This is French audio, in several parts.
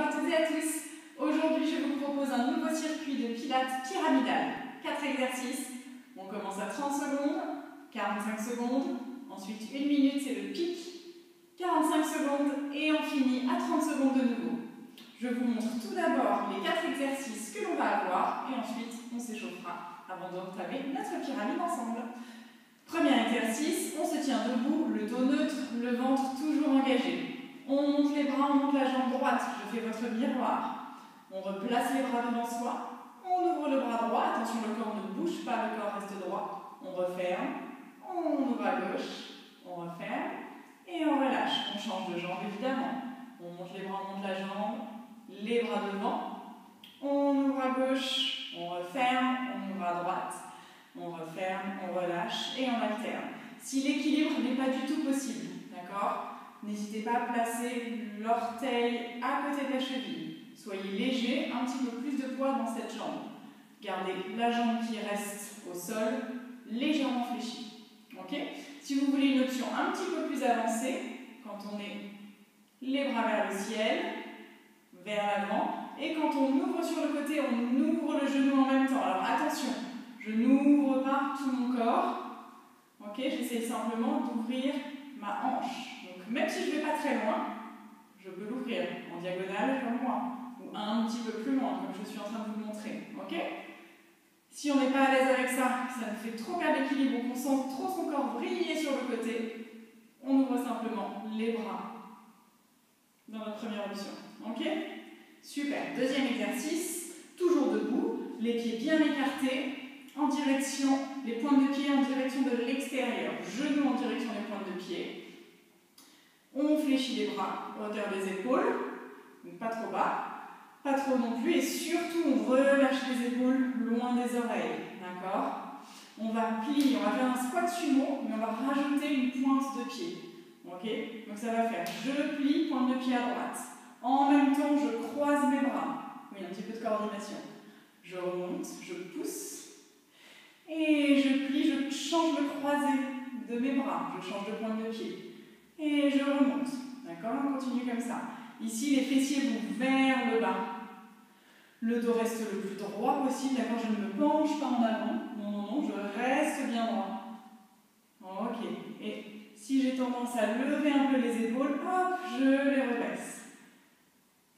à toutes et à tous. Aujourd'hui, je vous propose un nouveau circuit de pilates pyramidal. 4 exercices. On commence à 30 secondes, 45 secondes, ensuite 1 minute, c'est le pic, 45 secondes et on finit à 30 secondes de nouveau. Je vous montre tout d'abord les 4 exercices que l'on va avoir et ensuite on s'échauffera avant d'entamer notre pyramide ensemble. Premier exercice, on se tient debout, le dos neutre, le ventre toujours engagé. On monte les bras, on monte la jambe droite, je fais votre miroir. On replace les bras devant soi, on ouvre le bras droit, attention le corps ne bouge pas, le corps reste droit. On referme, on ouvre à gauche, on referme et on relâche. On change de jambe évidemment. On monte les bras, on monte la jambe, les bras devant. On ouvre à gauche, on referme, on ouvre à droite. On referme, on relâche et on alterne. Si l'équilibre n'est pas du tout possible, d'accord, n'hésitez pas à placer l'orteil à côté de la cheville. Soyez léger, un petit peu plus de poids dans cette jambe. Gardez la jambe qui reste au sol, légèrement fléchie. Okay. Si vous voulez une option un petit peu plus avancée, quand on est les bras vers le ciel, vers l'avant, et quand on ouvre sur le côté, on ouvre le genou en même temps. Alors attention, je n'ouvre pas tout mon corps. Okay. J'essaie simplement d'ouvrir ma hanche. Donc même si je ne vais pas très loin, je peux l'ouvrir en diagonale comme moi, ou un petit peu plus loin, comme je suis en train de vous le montrer. Okay. Si on n'est pas à l'aise avec ça, ça nous fait trop perdre l'équilibre, ou qu'on sent trop son corps briller sur le côté, on ouvre simplement les bras dans notre première option. Ok? Super. Deuxième exercice, toujours debout, les pieds bien écartés, en direction, les pointes de pied en direction de l'extérieur, genoux en direction des pointes de pied. On fléchit les bras, hauteur des épaules, donc pas trop bas. Pas trop non plus, et surtout on relâche les épaules loin des oreilles, d'accord? On va plier, on va faire un squat sumo, mais on va rajouter une pointe de pied, ok? Donc ça va faire, je plie, pointe de pied à droite. En même temps, je croise mes bras, oui, un petit peu de coordination. Je remonte, je pousse, et je plie, je change le croisé de mes bras, je change de pointe de pied, et je remonte, d'accord? On continue comme ça. Ici, les fessiers vont vers le bas. Le dos reste le plus droit possible, d'accord? Je ne me penche pas en avant. Non, non, non, je reste bien droit. Ok. Et si j'ai tendance à lever un peu les épaules, hop, je les rebaisse.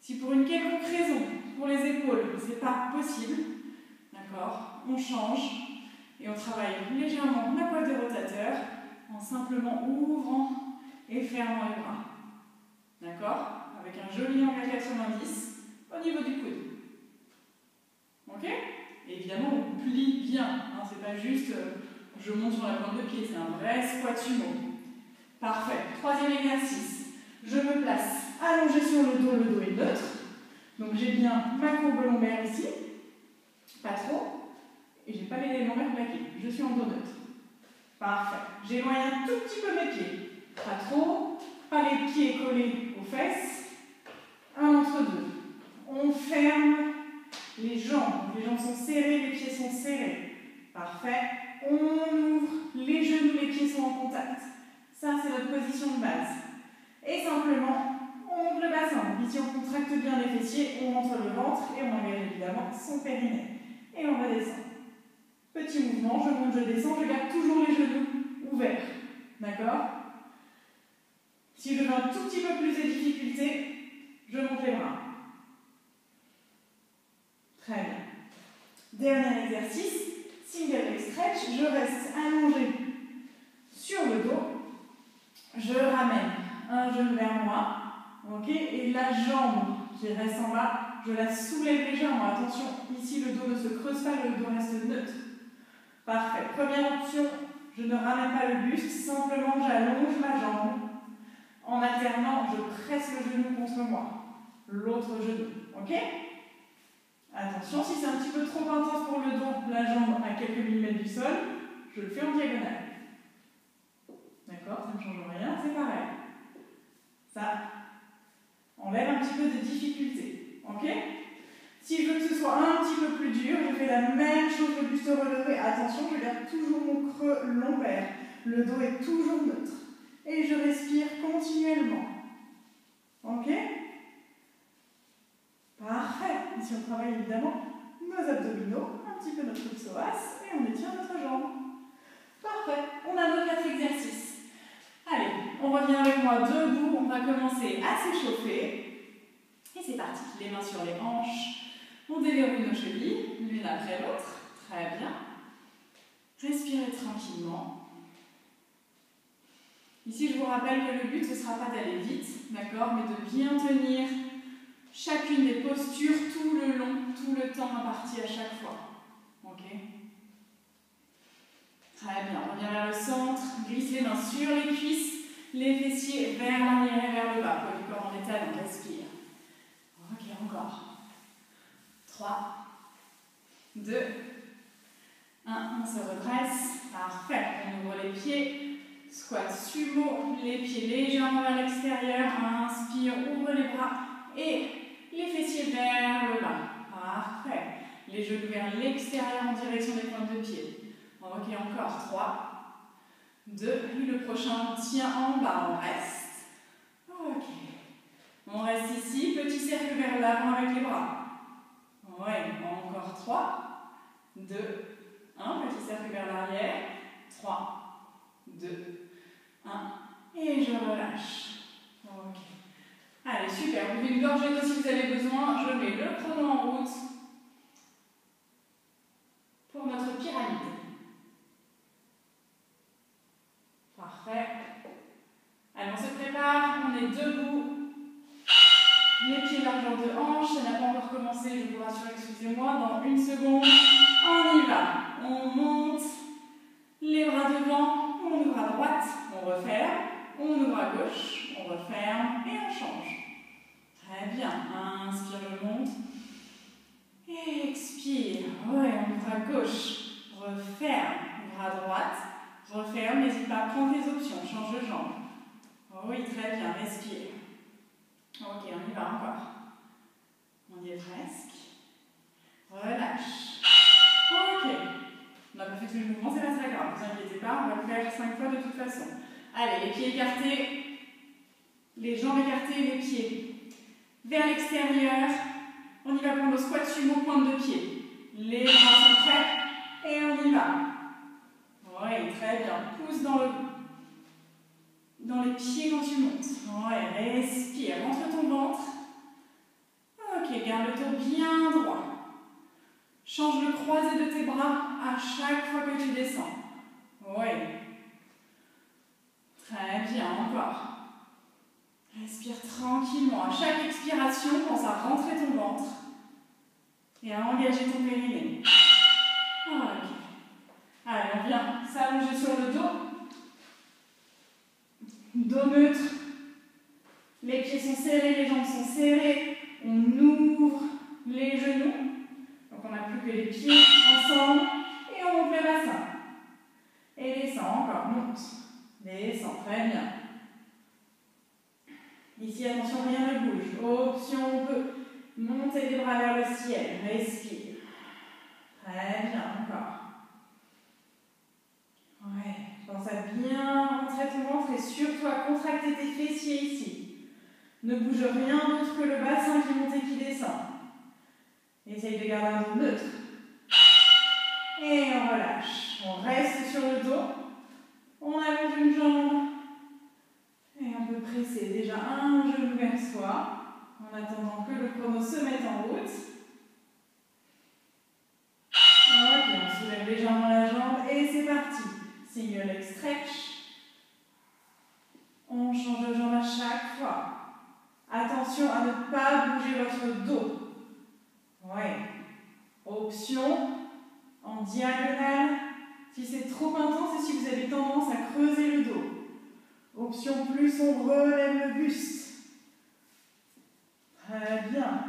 Si pour une quelconque raison, pour les épaules, ce n'est pas possible, d'accord? On change et on travaille légèrement la pointe des rotateurs en simplement ouvrant et fermant les bras. D'accord? Avec un joli angle à 90 au niveau du coude. Ok? Et évidemment, on plie bien. Hein, c'est pas juste je monte sur la pointe de pied, c'est un vrai squat sumo. Parfait. Troisième exercice. Je me place allongé sur le dos est neutre. Donc j'ai bien ma courbe lombaire ici, pas trop, et j'ai pas les lombaires plaqués. Je suis en dos neutre. Parfait. J'éloigne un tout petit peu mes pieds. Pas trop, pas les pieds collés aux fesses. Un entre deux. On ferme les jambes sont serrées, les pieds sont serrés. Parfait. On ouvre les genoux, les pieds sont en contact. Ça, c'est notre position de base. Et simplement, on monte le bassin. Ici, on contracte bien les fessiers, on rentre le ventre et on engage évidemment son périnée. Et on redescend. Petit mouvement, je monte, je descends, je garde toujours les genoux ouverts. D'accord? Si je veux un tout petit peu plus de difficulté, je monte les bras. Très bien. Dernier exercice, single leg stretch. Je reste allongé sur le dos. Je ramène un genou vers moi. Okay, et la jambe qui reste en bas, je la soulève légèrement. Attention, ici le dos ne se creuse pas, le dos reste neutre. Parfait. Première option, je ne ramène pas le buste, simplement j'allonge ma jambe. En alternant, je presse le genou contre moi. L'autre genou. Ok? Attention, si c'est un petit peu trop intense pour le dos, la jambe à quelques millimètres du sol, je le fais en diagonale. D'accord? Ça ne change rien, c'est pareil. Ça enlève un petit peu de difficulté. Ok? Si je veux que ce soit un petit peu plus dur, je fais la même chose, le buste relevé. Attention, je garde toujours mon creux lombaire. Le dos est toujours neutre. Et je respire continuellement. Ok? si on travaille évidemment nos abdominaux, un petit peu notre psoas et on étire notre jambe. Parfait, on a nos 4 exercices. Allez, on revient avec moi debout, on va commencer à s'échauffer. Et c'est parti, les mains sur les hanches, on déverrouille nos chevilles, l'une après l'autre. Très bien. Respirez tranquillement. Ici, je vous rappelle que le but, ce ne sera pas d'aller vite, d'accord, mais de bien tenir chacune des postures tout le long, tout le temps imparti à chaque fois. Ok? Très bien, on revient vers le centre, glisse les mains sur les cuisses, les fessiers vers l'arrière et vers le bas, poids du corps en état, donc respire. Ok, encore. 3, 2, 1, on se redresse. Parfait, on ouvre les pieds, squat sumo, les pieds légèrement vers l'extérieur, inspire, ouvre les bras et les fessiers vers le bas. Parfait, les genoux vers l'extérieur en direction des pointes de pied. Ok, encore 3, 2, et le prochain, on tient en bas, on reste. Ok, on reste ici, petit cercle vers l'avant avec les bras. Ouais, encore 3, 2, 1, petit cercle vers l'arrière. 3, 2, 1, et je relâche. Ok. Allez, super, vous buvez une gorgée d'eau si vous avez besoin. Je mets le chrono en route pour notre pyramide. Parfait. Allez, on se prépare, on est debout. Les pieds largeur de hanche, ça n'a pas encore commencé, je vous rassure, excusez-moi. Dans 1 seconde, on y va. On monte, les bras devant, on ouvre à droite, on referme, on ouvre à gauche, on referme et on change. Très bien, inspire, je monte. Et expire, ouais, on ouvre à gauche, referme, ouvre à droite, referme, n'hésite pas à prendre les options, change de jambe. Oui, très bien, respire. Ok, on y va encore. On y est presque. Relâche. Ok. On n'a pas fait tous les mouvements, c'est pas très grave, ne vous inquiétez pas, on va le faire 5 fois de toute façon. Allez, les pieds écartés, les jambes écartées, les pieds vers l'extérieur. On y va pour nos squats sumo, pointe de pied. Les bras sont prêts et on y va. Oui, très bien. Pousse dans les pieds quand tu montes. Ouais, respire, rentre ton ventre. Ok, garde le dos bien droit. Change le croisé de tes bras à chaque fois que tu descends. Oui. Très bien, encore. Respire tranquillement. À chaque expiration, pense à rentrer ton ventre et à engager ton périnée. Ok. Allez, on vient s'allonger sur le dos. Dos neutre. Les pieds sont serrés, les jambes sont serrées. On ouvre les genoux. Donc on n'a plus que les pieds ensemble. Et on monte le bassin. Et descend encore, monte. Descend, très bien. Ici, attention, rien ne bouge. Option, on peut monter les bras vers le ciel. Respire. Très bien, encore. Ouais, pense à bien rentrer ton ventre et surtout à contracter tes fessiers ici. Ne bouge rien d'autre que le bassin qui monte et qui descend. Essaye de garder un dos neutre. Et on relâche. On reste sur le dos. On allonge une jambe. Et on peut presser déjà un genou vers soi. En attendant que le chrono se mette en route. Ok, on soulève légèrement la jambe et c'est parti. Single leg stretch. On change de jambe à chaque fois. Attention à ne pas bouger votre dos. Ouais. Option en diagonale. Si c'est trop intense et si vous avez tendance à creuser le dos. Option plus, on relève le buste. Très bien.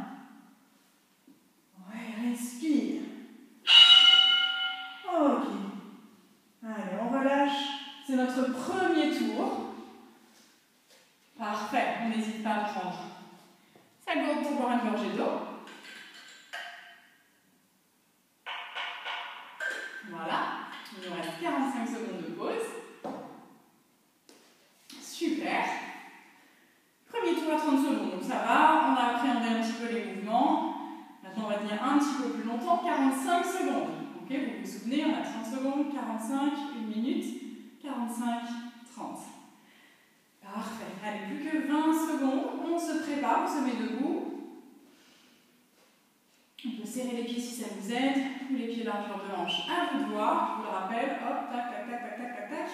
Ouais, respire. Ok. Allez, on relâche. C'est notre premier tour. Parfait, on n'hésite pas à prendre sa gourde pour boire une gorgée d'eau. Voilà, il nous reste 45 secondes de pause. Super. Premier tour à 30 secondes, donc ça va, on a appréhendé un petit peu les mouvements. Maintenant, on va secondes, 45, 1 minute, 45, 30. Parfait. Allez, plus que 20 secondes. On se prépare, on se met debout. On peut serrer les pieds si ça vous aide, ou les pieds largeur de hanche. À vous de voir, je vous le rappelle. Hop, tac, tac, tac, tac, tac, tac, tac.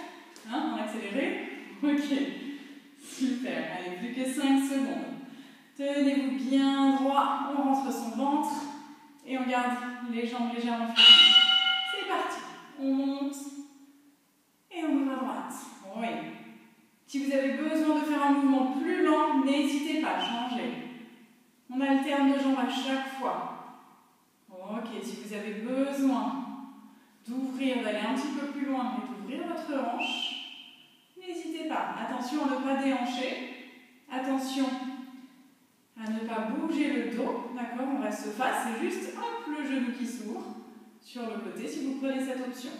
Hein, en accéléré. Ok. Super. Allez, plus que 5 secondes. Tenez-vous bien droit. On rentre son ventre. Et on garde les jambes légèrement fléchies. C'est parti. On monte. Et on ouvre à droite. Oui. Si vous avez besoin de faire un mouvement plus lent, n'hésitez pas à changer. On alterne nos jambes à chaque fois. Ok, si vous avez besoin d'ouvrir, d'aller un petit peu plus loin et d'ouvrir votre hanche, n'hésitez pas. Attention à ne pas déhancher. Attention à ne pas bouger le dos. D'accord, on reste face. C'est juste hop, le genou qui s'ouvre sur le côté si vous prenez cette option.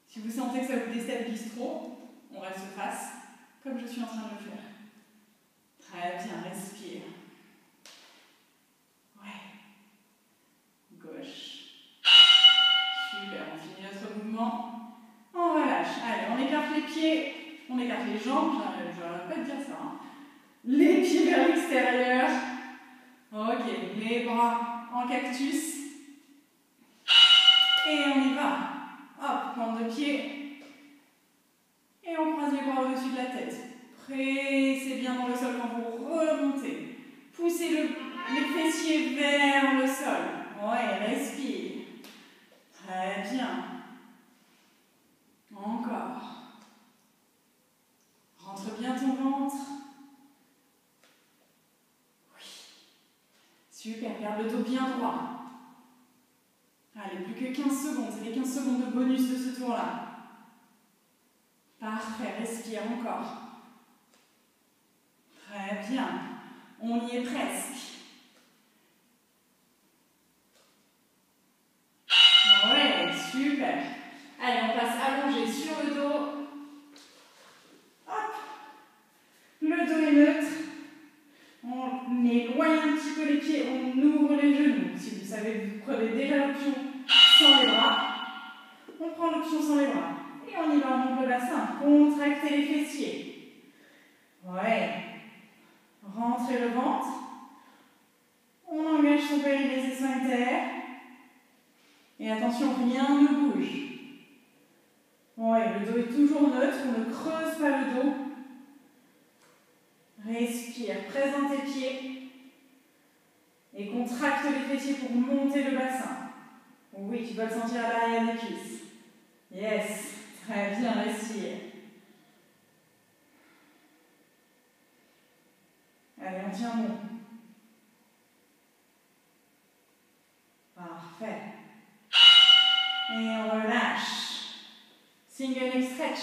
Si vous sentez que ça vous déstabilise trop, on reste face, comme je suis en train de le faire. Très bien, respire. Ouais. Gauche. Super, on finit notre mouvement. On relâche. Allez, on écarte les pieds, on écarte les jambes, j'arrête pas de dire ça. Hein. Les pieds vers l'extérieur. Ok, les bras en cactus. Et on y va. Hop, pointe de pied. Et on croise les bras au-dessus de la tête. Pressez bien dans le sol quand vous remontez. Poussez les fessiers vers le sol. Ouais, respire. Très bien. Encore. Rentre bien ton ventre. Oui. Super, garde le dos bien droit. Allez, plus que 15 secondes. C'est les 15 secondes de bonus de ce tour-là. Parfait, respire encore. Très bien. On y est presque. Ouais, super. Allez, on passe allongé sur le dos. Hop. Le dos est neutre. On éloigne un petit peu les pieds, on ouvre les genoux. Si vous savez, vous prenez déjà l'option sans les bras. On prend l'option sans les bras. Et on y va, on monte le bassin. Contractez les fessiers. Ouais. Rentrez le ventre. On engage son périnée, ses sphincters. Et attention, rien ne bouge. Ouais, le dos est toujours neutre, on ne creuse pas le dos. Respire, présente tes pieds. Et contracte les fessiers pour monter le bassin. Oui, tu dois le sentir à l'arrière des cuisses. Yes, très bien, respire. Allez, on tient bon. Parfait. Et on relâche. Single leg stretch.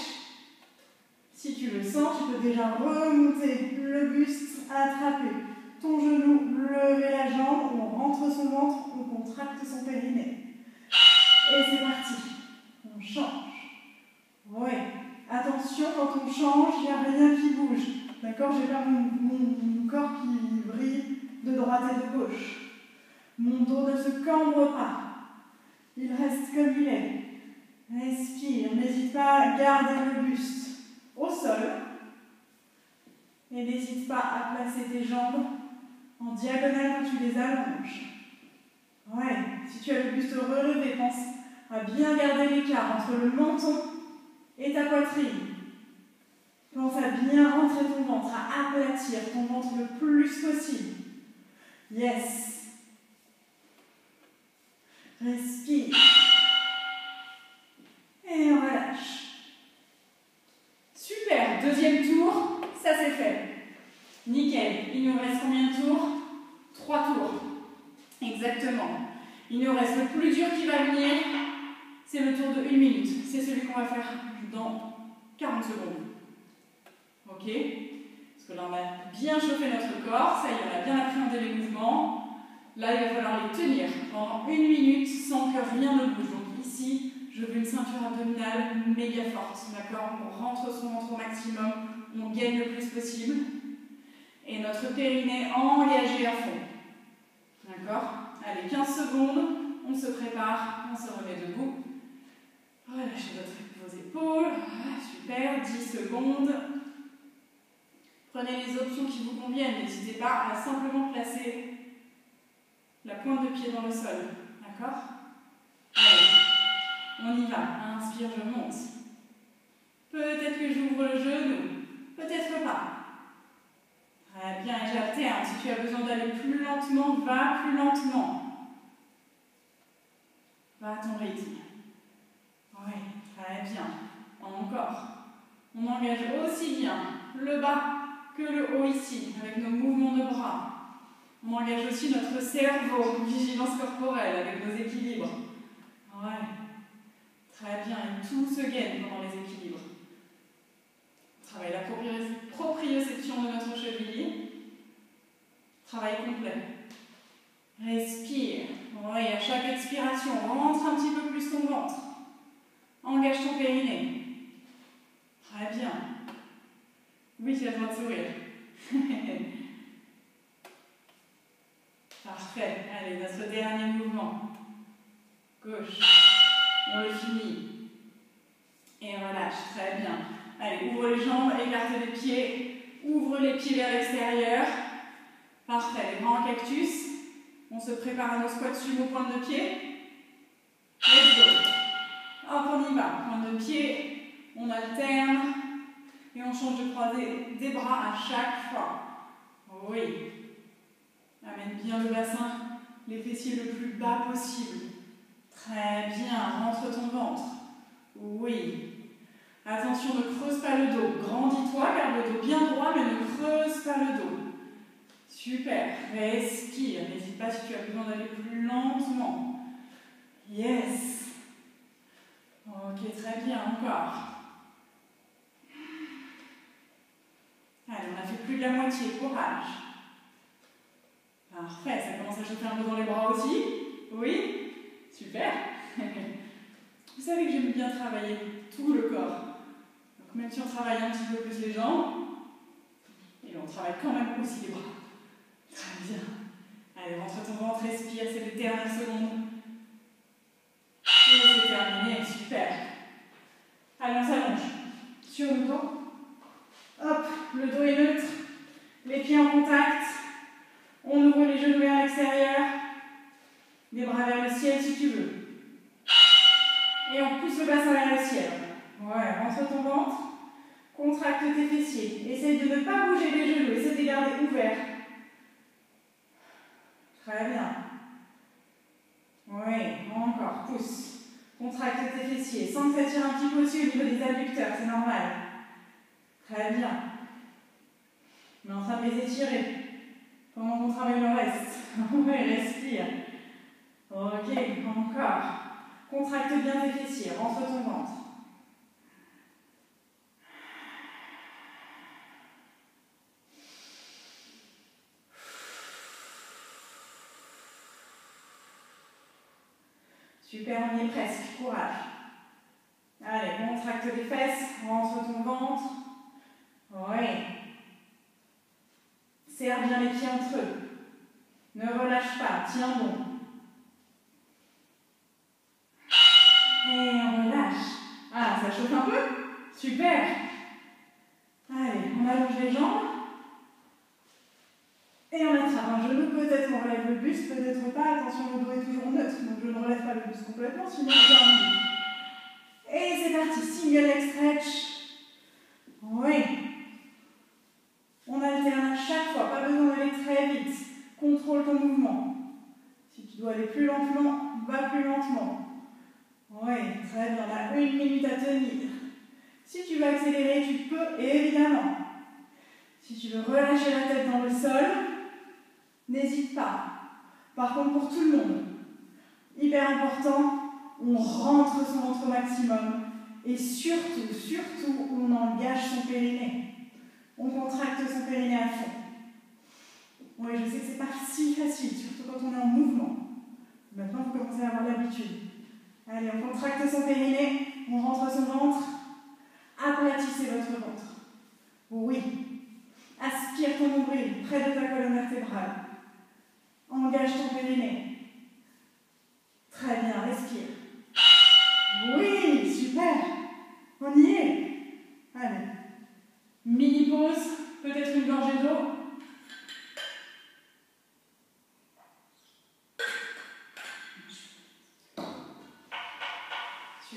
Si tu le sens, tu peux déjà remonter le buste, attraper ton genou, lever la jambe, on rentre son ventre, on contracte son périnée. Et c'est parti. On change. Ouais. Attention, quand on change, il n'y a rien qui bouge. D'accord? J'ai pas mon corps qui brille de droite et de gauche. Mon dos ne se cambre pas. Il reste comme il est. Respire. N'hésite pas à garder le buste au sol. Et n'hésite pas à placer tes jambes en diagonale quand tu les allonges. Ouais. Si tu as le buste relevé, pense à bien garder l'écart entre le menton et ta poitrine. Pense à bien rentrer ton ventre, à aplatir ton ventre le plus possible. Yes. Respire. Et on relâche. Super. Deuxième tour, ça c'est fait. Nickel. Il nous reste combien de tours? 3 tours. Exactement. Il nous reste le plus dur qui va venir. C'est le tour de 1 minute. C'est celui qu'on va faire dans 40 secondes. Ok? Parce que là, on a bien chauffé notre corps. Ça y est, on a bien appréhendé les mouvements. Là, il va falloir les tenir pendant 1 minute sans que rien ne bouge. Donc ici, je veux une ceinture abdominale méga forte. D'accord? On rentre son ventre au maximum. On gagne le plus possible. Et notre périnée engagé à fond. D'accord? Allez, 15 secondes. On se prépare. On se remet debout. Relâchez vos épaules. Super, 10 secondes. Prenez les options qui vous conviennent. N'hésitez pas à simplement placer la pointe de pied dans le sol. D'accord? Allez, on y va. Inspire, je monte. Peut-être que j'ouvre le genou. Peut-être pas. Très bien, et j'alterne. Si tu as besoin d'aller plus lentement, va plus lentement. Va à ton rythme. Oui, très bien. Encore. On engage aussi bien le bas que le haut ici, avec nos mouvements de bras. On engage aussi notre cerveau, vigilance corporelle, avec nos équilibres. Ouais. Très bien, et tout se gagne pendant les équilibres. On travaille la proprioception de notre cheville. Travail complet. Respire. Oui, à chaque expiration, rentre un petit peu plus ton ventre. Engage ton périnée. Très bien. Oui, tu as le droit de sourire. Parfait. Allez, notre dernier mouvement. Gauche. On le finit. Et relâche. Très bien. Allez, ouvre les jambes, écarte les pieds. Ouvre les pieds vers l'extérieur. Parfait. Les bras en cactus. On se prépare à nos squats sumo pointe de pied. Let's go. Hop, on y va. Pointe de pied. On alterne. Et on change de croisée des bras à chaque fois. Oui. Amène bien le bassin, les fessiers le plus bas possible. Très bien. Rentre ton ventre. Oui. Attention, ne creuse pas le dos. Grandis-toi, garde le dos bien droit, mais ne creuse pas le dos. Super. Respire. N'hésite pas si tu as besoin d'aller plus lentement. Yes. Ok, très bien. Encore. Allez, on a fait plus de la moitié. Courage. Parfait. Ça commence à chauffer un peu dans les bras aussi. Oui. Super. Vous savez que j'aime bien travailler tout le corps. Donc même si on travaille un petit peu plus les jambes, et on travaille quand même aussi les bras. Très bien. Allez, rentre ton ventre, respire, c'est les dernières secondes. Et c'est terminé, super. Allez, on s'allonge. Sur le dos. Hop, le dos est neutre. Les pieds en contact. On ouvre les genoux vers l'extérieur. Les bras vers le ciel si tu veux. Et on pousse le bassin vers le ciel. Ouais, rentre ton ventre. Contracte tes fessiers. Essaye de ne pas bouger les genoux. Essaye de les garder ouverts. Très bien. Oui, encore. Pousse. Contracte tes fessiers. Sens que ça tire un petit peu aussi au niveau des adducteurs. C'est normal. Très bien. On est en train de les étirer pendant qu'on travaille le reste. Oui, respire. Ok, encore. Contracte bien tes fessiers. Rentre ton ventre. Super, on y est presque. Courage. Allez, contracte les fesses. Rentre ton ventre. Oui. Serre bien les pieds entre eux. Ne relâche pas. Tiens bon. Et on relâche. Ah, ça chauffe un peu? Super. Allez, on allonge les jambes. Et on attrape un genou. Peut-être on relève le buste, peut-être pas. Attention, le dos est toujours neutre. Donc je ne relève pas le buste complètement, sinon je vais en. Et c'est parti. Single leg stretch. Oui. On alterne à chaque fois. Pas besoin d'aller très vite. Contrôle ton mouvement. Si tu dois aller plus lentement, va plus lentement. Oui, très bien. On a 1 minute à tenir. Si tu veux accélérer, tu peux, évidemment. Si tu veux relâcher la tête dans le sol, n'hésite pas. Par contre, pour tout le monde, hyper important, on rentre son ventre au maximum. Et surtout, on engage son périnée. On contracte son périnée à fond. Oui, je sais que c'est pas si facile, surtout quand on est en mouvement. Maintenant, vous commencez à avoir l'habitude. Allez, on contracte son périnée, on rentre son ventre. Aplatissez votre ventre. Oui. Aspire ton nombril près de ta colonne vertébrale. Engage ton périnée. Très bien, respire. Oui, super.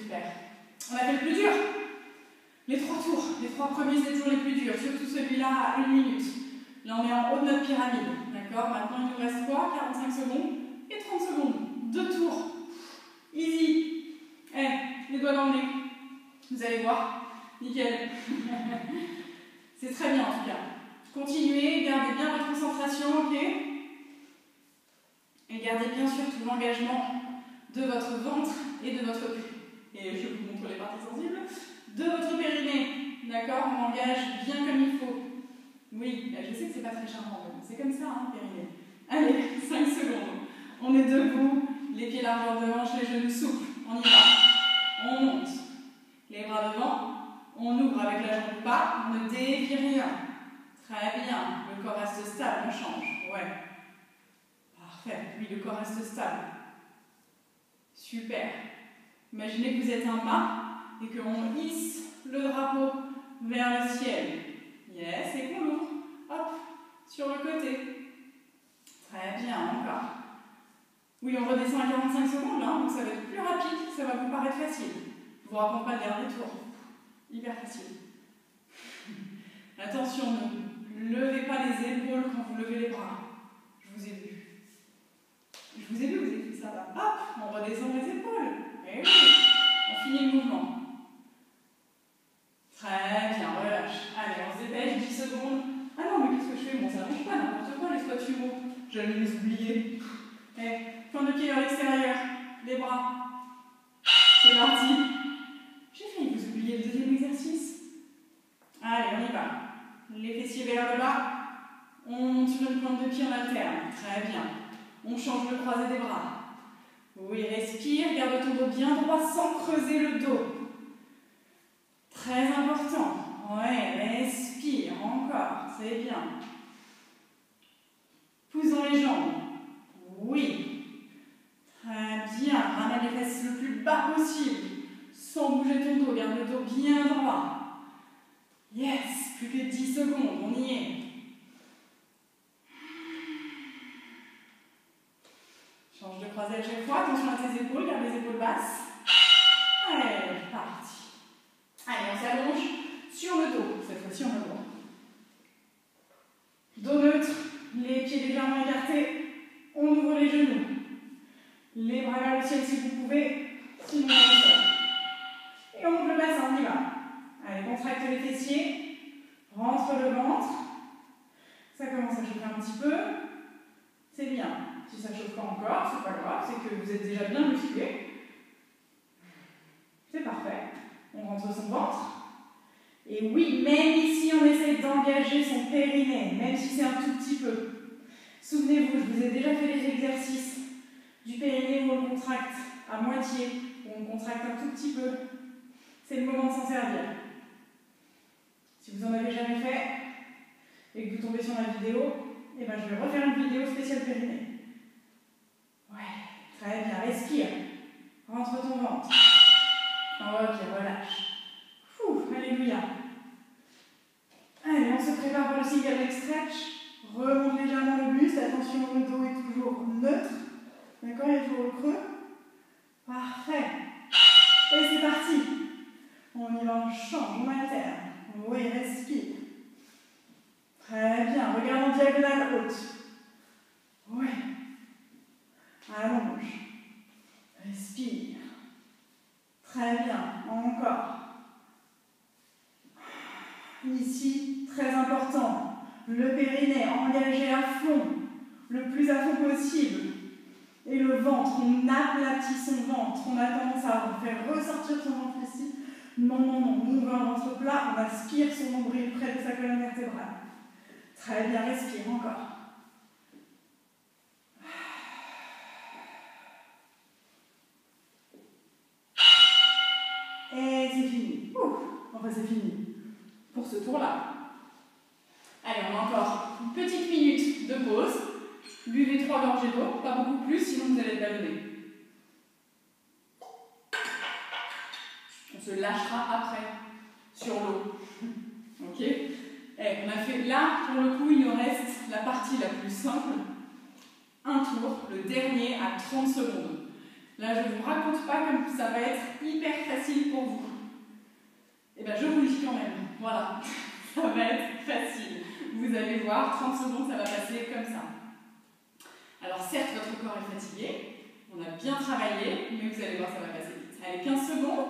Super. On a fait le plus dur. Les 3 tours. Les 3 premiers, c'est toujours les plus durs. Surtout celui-là à 1 minute. Là, on est en haut de notre pyramide. D'accord? Maintenant, il nous reste quoi? 45 secondes et 30 secondes. 2 tours. Easy. Les doigts dans le nez. Vous allez voir. Nickel. C'est très bien en tout cas. Continuez, gardez bien votre concentration, ok? Et gardez bien sûr tout l'engagement de votre ventre et de votre... Et je vous montre les parties sensibles. De votre périnée. D'accord? On engage bien comme il faut. Oui, je sais que c'est pas très charmant, mais c'est comme ça, hein, périnée. Allez, 5 secondes. On est debout, les pieds largeur de hanche, les genoux souples. On y va. On monte. Les bras devant. On ouvre avec la jambe du bas. On ne dévie rien. Très bien. Le corps reste stable, on change. Ouais. Parfait. Oui, le corps reste stable. Super. Imaginez que vous êtes un mât et qu'on hisse le drapeau vers le ciel. Yes, et qu'on l'ouvre. Hop, sur le côté. Très bien, encore. Oui, on redescend à 45 secondes là, donc ça va être plus rapide, ça va vous paraître facile. Je vous raconte pas le dernier tour. Hyper facile. Attention, ne levez pas les épaules quand vous levez les bras. Je vous ai vu. Je vous ai vu, vous avez fait ça là. Hop, on redescend les épaules. Et oui, on finit le mouvement. Très bien, relâche. Allez, on se dépêche, 10 secondes. Ah non, mais qu'est-ce que je fais? Bon, ça marche pas, n'importe quoi, les squats sumo. J'allais les oublier. Point de pied vers l'extérieur, les bras. C'est parti. J'ai failli vous oublier le deuxième exercice. Allez, on y va. Les fessiers vers le bas. On monte sur une pointe de pied en alterne. Très bien. On change le croisé des bras. Oui, respire, garde ton dos bien droit sans creuser le dos. Très important. Ouais, respire, encore, c'est bien. Pousse dans les jambes. Oui. Très bien. Ramène les fesses le plus bas possible. Sans bouger ton dos. Garde le dos bien droit. Yes. Plus que 10 secondes. On y est. Change de croisé à chaque fois. Attention à tes épaules. Garde les épaules basses. Allez, parti. Allez, on s'allonge sur le dos. Cette fois-ci, on va voir. Dos neutre. Les pieds légèrement écartés. On ouvre les genoux. Les bras vers le ciel si vous pouvez. Sinon, on le fait. Et on monte le bassin, on y va. Allez, contracte les fessiers. Rentre le ventre. Ça commence à chauffer un petit peu. C'est bien. Si ça ne chauffe pas encore, c'est pas grave, c'est que vous êtes déjà bien musclé. C'est parfait. On rentre son ventre. Et oui, même ici, on essaye d'engager son périnée, même si c'est un tout petit peu. Souvenez-vous, je vous ai déjà fait les exercices du périnée où on le contracte à moitié, où on contracte un tout petit peu. C'est le moment de s'en servir. Si vous n'en avez jamais fait et que vous tombez sur ma vidéo, eh ben, je vais refaire une vidéo spéciale périnée. Ouais, très bien. Respire. Rentre ton ventre. Ok, relâche. Alléluia. Allez, on se prépare pour le single leg stretch. Remonte légèrement le buste. Attention, le dos est toujours neutre. D'accord, il y a toujours le creux. Parfait. Et c'est parti. On y va, on change, on alterne. Oui, respire. Très bien. Regarde en diagonale haute. Oui. Allonge. Respire. Très bien. Encore. Ici, très important. Le périnée engagé à fond. Le plus à fond possible. Et le ventre, on aplatit son ventre. On a tendance à faire ressortir son ventre ici. Non, non, non. On ouvre un ventre plat. On aspire son nombril près de sa colonne vertébrale. Très bien. Respire encore. Et c'est fini. Enfin, c'est fini. Pour ce tour-là. Allez, on a encore une petite minute de pause. Buvez 3 gorgées d'eau, pas beaucoup plus, sinon vous allez être ballonné. On se lâchera après sur l'eau. Ok? On a fait là, pour le coup, il nous reste la partie la plus simple. Un tour, le dernier à 30 secondes. Là, je ne vous raconte pas comme ça va être hyper facile pour vous. Et bien, je vous le dis quand même. Voilà, ça va être facile. Vous allez voir, 30 secondes, ça va passer comme ça. Alors, certes, votre corps est fatigué. On a bien travaillé, mais vous allez voir, ça va passer vite. Allez, 15 secondes.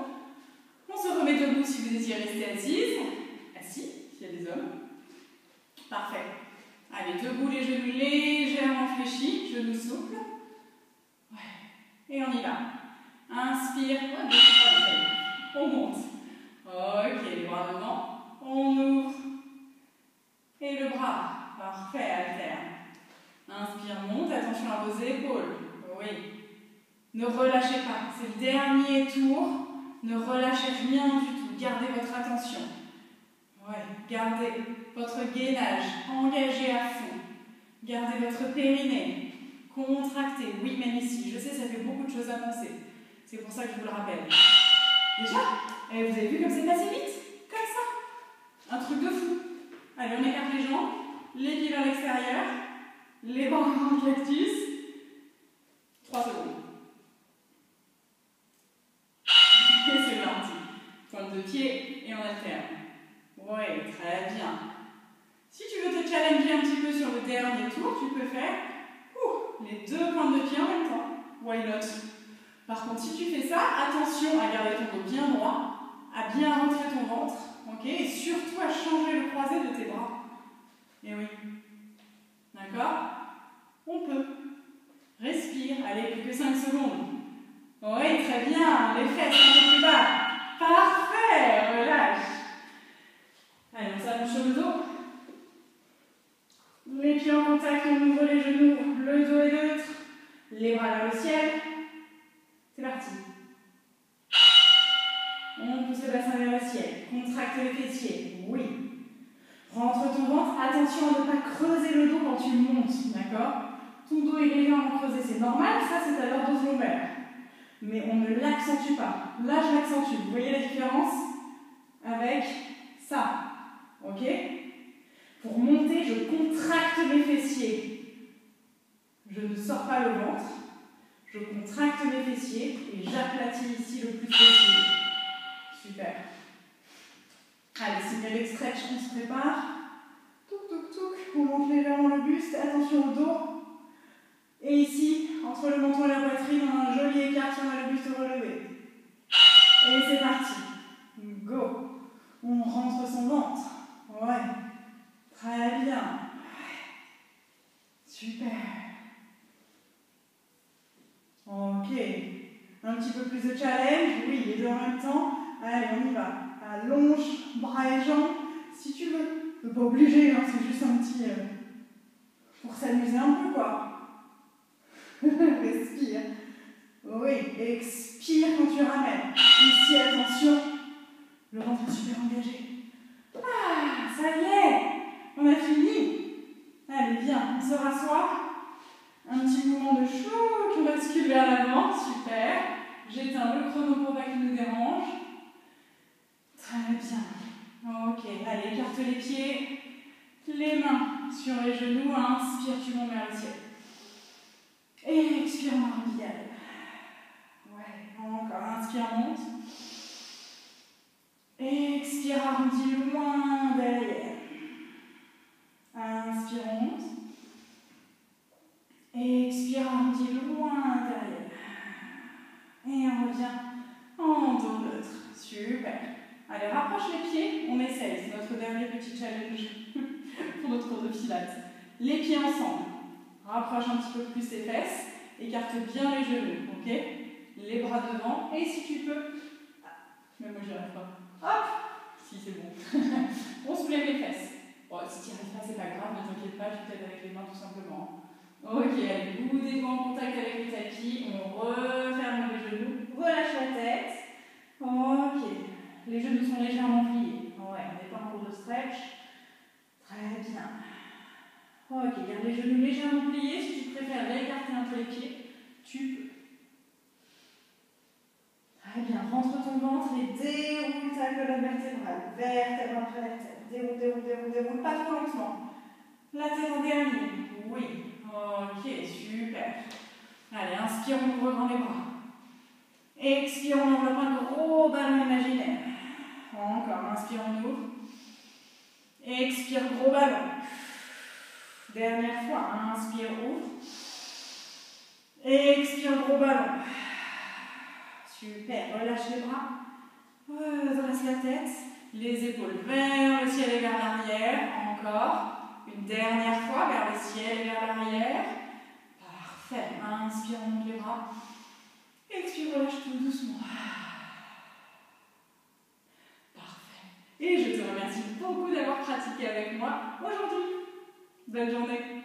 On se remet debout si vous étiez resté assise. Assis, s'il y a des hommes. Parfait. Allez, debout, les genoux légèrement fléchis, genoux souples. Ouais. Et on y va. Inspire. On monte. Ok, les bras devant. On ouvre. Et le bras. Parfait, alterne. Inspire, monte. Attention à vos épaules. Oui. Ne relâchez pas. C'est le dernier tour. Ne relâchez rien du tout. Gardez votre attention. Ouais. Gardez votre gainage. Engagé à fond. Gardez votre périnée. Contractez. Oui, même ici. Je sais, ça fait beaucoup de choses à penser. C'est pour ça que je vous le rappelle. Déjà, vous avez vu comme c'est passé vite? Comme ça. Un truc de fou. Allez, on écarte les jambes. Les pieds vers l'extérieur. Les bras en cactus. 3 secondes. Et c'est parti. Pointe de pied et on alterne. Ouais, très bien. Si tu veux te challenger un petit peu sur le dernier tour, tu peux faire les 2 pointes de pied en même temps. Why not? Par contre, si tu fais ça, attention à garder ton dos bien droit, à bien rentrer ton ventre, ok? Et surtout à changer le croisé de tes bras. Et oui. D'accord? On peut. Respire. Allez, plus que 5 secondes. Oui, très bien. Les fesses un peu plus bas. Parfait. Relâche. Allez, on s'allonge sur le dos. Les pieds en contact, on ouvre les genoux. Le dos est neutre. Les bras vers le ciel. C'est parti. On pousse le bassin vers le ciel. Contracte les fessiers. Oui. Rentre ton ventre. Attention à ne pas creuser le dos quand tu montes. D'accord? Ton dos est légèrement creusé. C'est normal. Ça, c'est ta lordose lombaire. Mais on ne l'accentue pas. Là, je l'accentue. Vous voyez la différence? Avec ça. Ok? Pour monter, je contracte mes fessiers. Je ne sors pas le ventre. Je contracte mes fessiers et j'aplatis ici le plus possible. Super. Allez, signal stretch, on se prépare. Touk, touk, touk. On monte légèrement le buste. Attention au dos. Et ici, entre le menton et la poitrine, on a un joli écart si on a le buste relevé. Et c'est parti. Go. On rentre son ventre. Ouais. Très bien. Super. Ok. Un petit peu plus de challenge. Oui, les deux en même temps. Allez, on y va. Allonge, bras et jambes. Si tu veux. Tu n'es pas obligé, hein, c'est juste un petit... pour s'amuser un peu, quoi. Respire. Oui, expire quand tu ramènes. Ici, attention. Le ventre est super engagé. Ah, ça y est. On a fini. Allez, viens, on se rassoit. Un petit mouvement de chou qui bascule vers l'avant. Super. J'éteins le chrono pour pas qu'il nous dérange. Très bien. Ok, allez, écarte les pieds. Les mains sur les genoux. Inspire, tu montes vers le ciel. Et expire, martingale. Ouais, encore. Inspire, monte. Expire, arrondi loin derrière. Inspire, monte. Expire, arrondi loin derrière. Et on revient en dos neutre. Super. Allez, rapproche les pieds. On essaye. C'est notre dernier petit challenge pour notre cours de pilates. Les pieds ensemble. Rapproche un petit peu plus tes fesses. Écarte bien les genoux. Ok? Les bras devant. Et si tu peux... Même moi, j'y arrive pas. Hop! Si, c'est bon. On soulève les fesses. Bon, si tu n'y arrives pas, c'est pas grave, ne t'inquiète pas, tu t'aides avec les mains tout simplement. Ok, allez, boudez-vous en contact avec le tapis, on referme les genoux, relâche la tête. Ok, les genoux sont légèrement pliés. Ouais, on n'est pas en cours de stretch. Très bien. Ok, garde les genoux légèrement pliés, si tu préfères écarter un peu les pieds, tu peux. Très bien, rentre ton ventre et déroule ta colonne vertébrale, vertèbre après la tête. Déroule, déroule, déroule, déroule, pas trop lentement. La tête en dernier, oui. Ok, super. Allez, inspire, on ouvre grand les bras. Expire, on enveloppe un gros ballon imaginaire. Encore, inspire, on ouvre. Expire, gros ballon. Dernière fois, inspire, ouvre. Expire, gros ballon. Super, relâche les bras. Redresse la tête. Les épaules vers le ciel et vers l'arrière. Encore. Une dernière fois, vers le ciel et vers l'arrière. Parfait. Inspire, on monte les bras. Expire, relâche tout doucement. Parfait. Et je te remercie beaucoup d'avoir pratiqué avec moi aujourd'hui. Bonne journée.